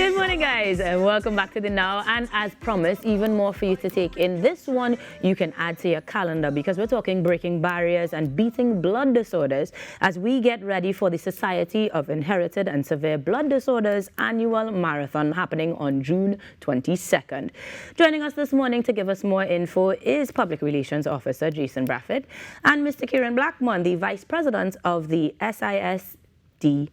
Good morning, guys, and welcome back to the Now. And as promised, even more for you to take in. This one you can add to your calendar because we're talking breaking barriers and beating blood disorders as we get ready for the Society of Inherited and Severe Blood Disorders annual marathon happening on June 22nd. Joining us this morning to give us more info is Public Relations Officer Jason Brathwaite and Mr. Kieron Blackman, the Vice President of the SISBDTT.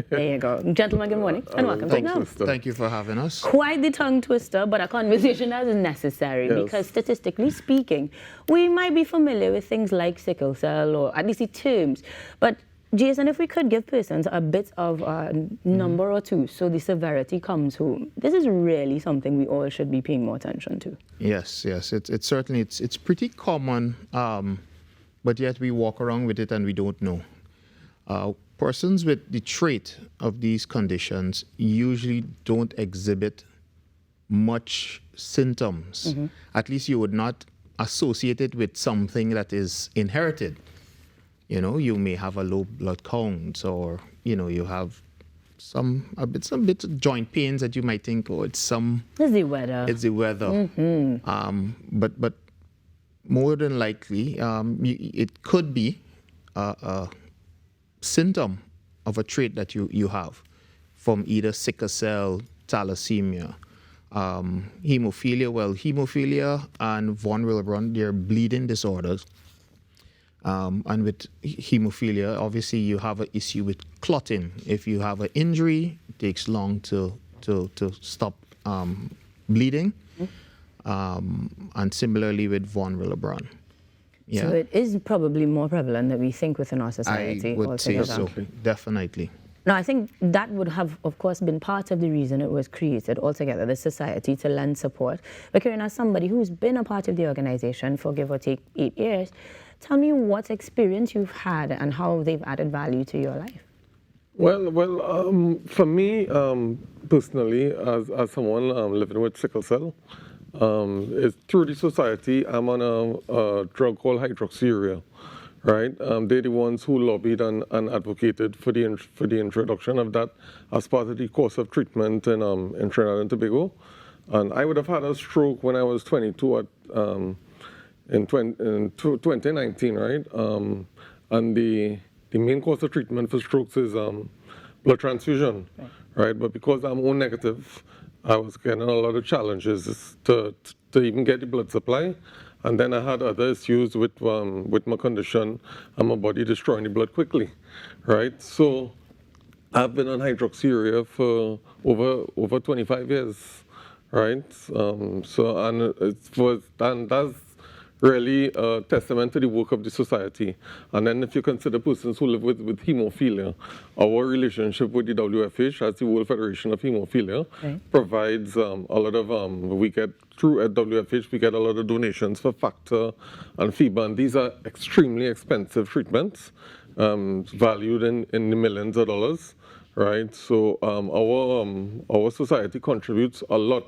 There you go. Gentlemen, good morning and welcome to Now. Thank you for having us. Quite the tongue twister, but a conversation that is necessary because statistically speaking, we might be familiar with things like sickle cell or at least the terms. But Jason, if we could give persons a bit of a number or two so the severity comes home, this is really something we all should be paying more attention to. Yes. It's certainly, it's pretty common, but yet we walk around with it and we don't know. Persons with the trait of these conditions usually don't exhibit much symptoms. At least you would not associate it with something that is inherited. You know, you may have a low blood count, or you have some bit of joint pains that you might think, oh, it's the weather. It's the weather. But more than likely, it could be a symptom of a trait that you have from either sickle cell, thalassemia, hemophilia. Well, hemophilia and von Willebrand, they're bleeding disorders. And with hemophilia, obviously you have an issue with clotting. If you have an injury, it takes long to stop bleeding. And similarly with von Willebrand. Yeah. So it is probably more prevalent than we think within our society. I would say so, definitely. Now, I think that would have, of course, been part of the reason it was created altogether, the society, to lend support. But Kieron, as somebody who's been a part of the organization for give or take 8 years, tell me what experience you've had and how they've added value to your life. Well, for me, personally, as someone living with sickle cell, it's through the society, I'm on a drug called hydroxyurea, right? They're the ones who lobbied and advocated for the introduction of that as part of the course of treatment in Trinidad and Tobago. And I would have had a stroke when I was 22 in 2019, right? And the main course of treatment for strokes is blood transfusion, right? But because I'm O negative, I was getting a lot of challenges to even get the blood supply. And then I had other issues with my condition and my body destroying the blood quickly, right? So I've been on hydroxyurea for over 25 years, right? And that's really a testament to the work of the society. And then if you consider persons who live with hemophilia, our relationship with the WFH, as the World Federation of Hemophilia, provides a lot of, we get through at WFH, we get a lot of donations for factor and FIBA, and these are extremely expensive treatments, valued in the millions of dollars, right? So our society contributes a lot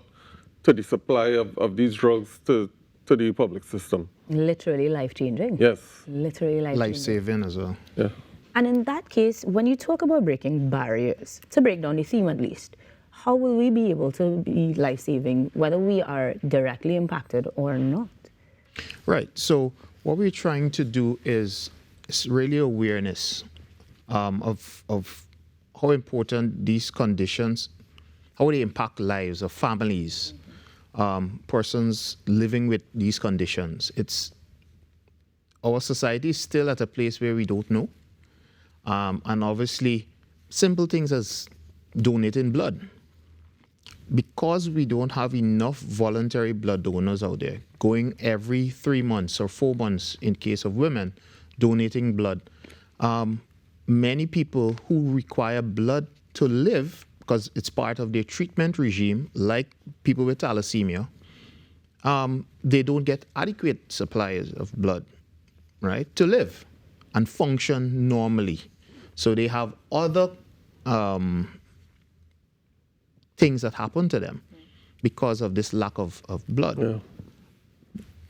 to the supply of these drugs to the public system. Literally life-changing. Yes. Literally life-changing. Life-saving as well. Yeah. And in that case, when you talk about breaking barriers, to break down the theme at least, how will we be able to be life-saving, whether we are directly impacted or not? Right. So what we're trying to do is really awareness of how important these conditions, how they impact lives of families, persons living with these conditions. Our society is still at a place where we don't know. And obviously, simple things as donating blood. Because we don't have enough voluntary blood donors out there, going every 3 months or 4 months in case of women, donating blood. Many people who require blood to live, because it's part of their treatment regime, like people with thalassemia, they don't get adequate supplies of blood, right, to live and function normally. So they have other things that happen to them because of this lack of blood. Yeah.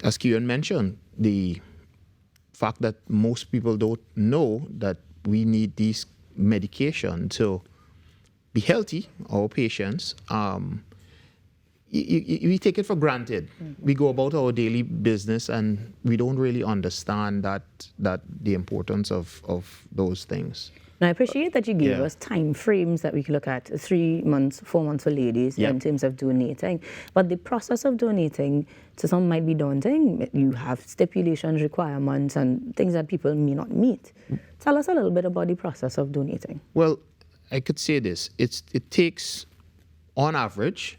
As Kieron mentioned, the fact that most people don't know that we need these medication to be healthy, our patients, we take it for granted. We go about our daily business and we don't really understand that the importance of those things. Now, I appreciate that you gave us time frames that we could look at, 3 months, 4 months for ladies in terms of donating. But the process of donating to some might be daunting. You have stipulations, requirements, and things that people may not meet. Tell us a little bit about the process of donating. Well, I could say this. It takes, on average,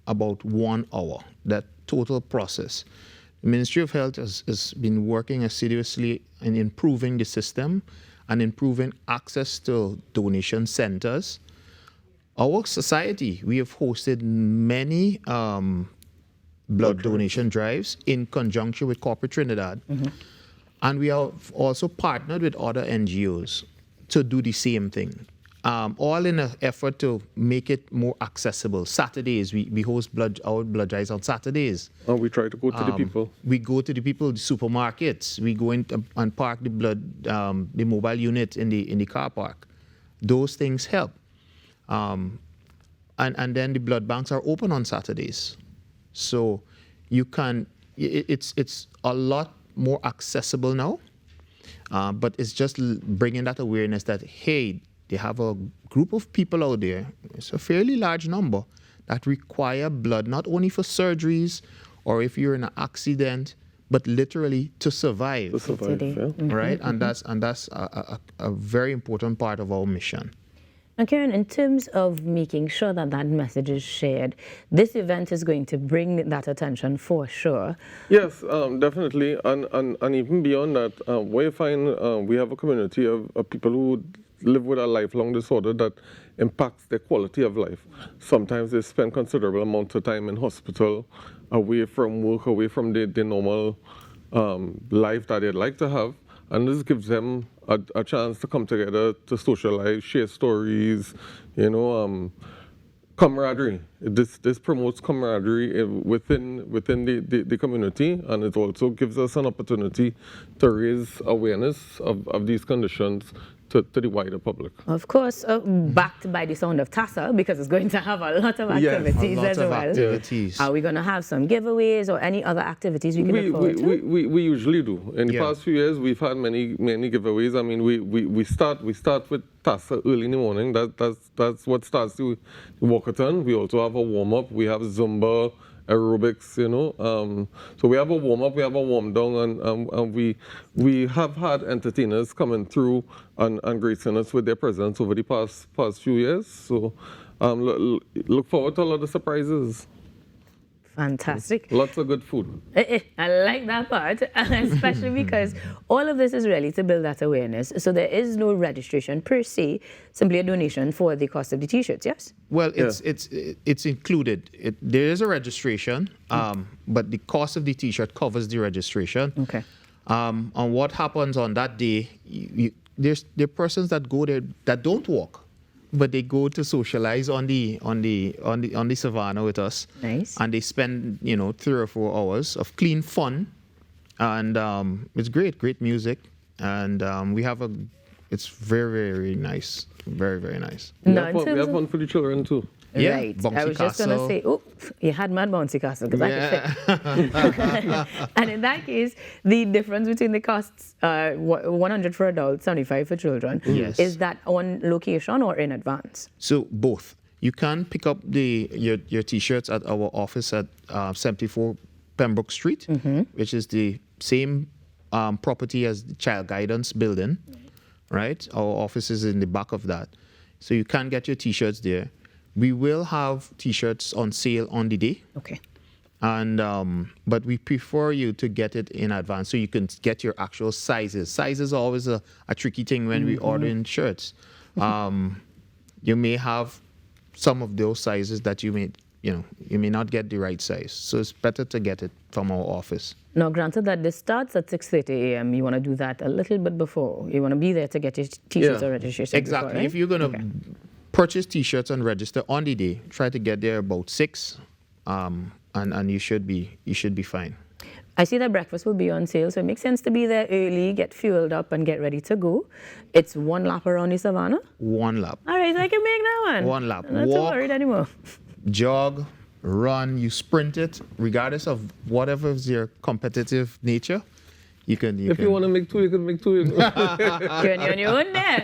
about 1 hour, that total process. The Ministry of Health has been working assiduously in improving the system and improving access to donation centers. Our society, we have hosted many blood donation drives in conjunction with Corporate Trinidad. And we have also partnered with other NGOs to do the same thing. All in an effort to make it more accessible. Saturdays, we host our blood drives on Saturdays. And we try to go to the people. We go to the people, the supermarkets. We go in and park the the mobile unit in the car park. Those things help. And then the blood banks are open on Saturdays. So you can, it's a lot more accessible now. But it's just bringing that awareness that, hey, they have a group of people out there, it's a fairly large number, that require blood, not only for surgeries or if you're in an accident, but literally to survive. To survive, yeah. Right? And that's a very important part of our mission. Now, Kieron, in terms of making sure that that message is shared, this event is going to bring that attention for sure. Yes, definitely. And even beyond that, we find we have a community of people who live with a lifelong disorder that impacts their quality of life. Sometimes they spend considerable amount of time in hospital, away from work, away from the normal life that they'd like to have. And this gives them a chance to come together, to socialize, share stories, camaraderie. This promotes camaraderie within the community, and it also gives us an opportunity to raise awareness of these conditions to the wider public. Of course, backed by the sound of TASA, because it's going to have a lot of activities as well. Activities. Are we going to have some giveaways or any other activities we can look forward to? We usually do. In the past few years, we've had many giveaways. I mean, we start with TASA early in the morning. That's what starts the walkathon. We also have a warm-up. We have Zumba, aerobics, so we have a warm-up, we have a warm-down, and we have had entertainers coming through and gracing us with their presence over the past few years. So look forward to a lot of surprises. Fantastic. Lots of good food. I like that part, especially because all of this is really to build that awareness. So there is no registration per se, simply a donation for the cost of the T-shirts, yes? Well, it's included. There is a registration, but the cost of the T-shirt covers the registration. Okay. And what happens on that day, there are persons that go there that don't walk, but they go to socialize on the savannah with us. Nice. And they spend 3 or 4 hours of clean fun, and it's great music, and it's very, very nice, very, very nice. We have fun for the children too. Yeah, right. Bouncy I was just going to say, you had mad bouncy castle, because I could fit. And in that case, the difference between the costs, 100 for adults, 75 for children, is that on location or in advance? So both. You can pick up your T-shirts at our office at 74 Pembroke Street, which is the same property as the Child Guidance building, right? Our office is in the back of that. So you can get your T-shirts there. We will have T-shirts on sale on the day. Okay. And but we prefer you to get it in advance so you can get your actual sizes. Sizes are always a tricky thing when we order in shirts. You may have some of those sizes that you may not get the right size. So it's better to get it from our office. Now, granted that this starts at 6:30 a.m., you want to do that a little bit before. You want to be there to get your T-shirts or registration. Exactly. Before, right? If you're going to purchase T-shirts and register on the day, try to get there about 6, and you should be fine. I see that breakfast will be on sale, so it makes sense to be there early, get fueled up, and get ready to go. It's 1 lap around the savannah. 1 lap. All right, so I can make that one. 1 lap. I'm not too worried anymore. Jog, run, you sprint it, regardless of whatever is your competitive nature. You can. If you want to make 2, you can make 2. You're on your own there,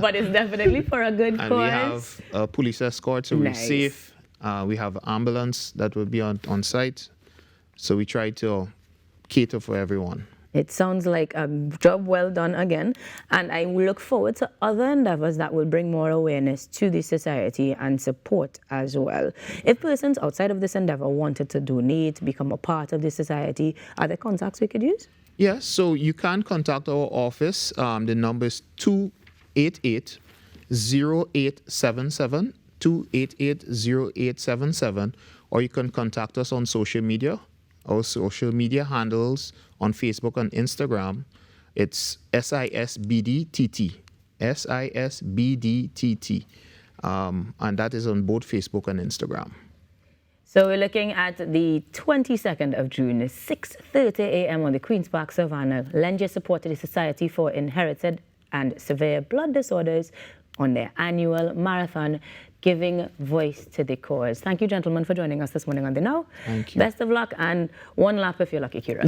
but it's definitely for a good And cause. we have a police escort, so we're safe. We have an ambulance that will be on site. So we try to cater for everyone. It sounds like a job well done again, and I look forward to other endeavors that will bring more awareness to the society and support as well. If persons outside of this endeavor wanted to donate, become a part of the society, are there contacts we could use? Yes, so you can contact our office. The number is 288-0877, 288-0877, or you can contact us on social media. Our social media handles on Facebook and Instagram, it's SISBDTT, SISBDTT, and that is on both Facebook and Instagram. So we're looking at the 22nd of June, 6:30 a.m. on the Queen's Park Savannah. Lend your support to the Society for Inherited and Severe Blood Disorders on their annual marathon, giving voice to the cause. Thank you, gentlemen, for joining us this morning on The Now. Thank you. Best of luck, and 1 lap if you're lucky, Kieron.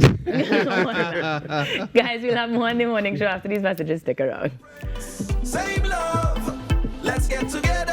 Guys, we'll have more on the morning show after these messages. Stick around. Same love, let's get together.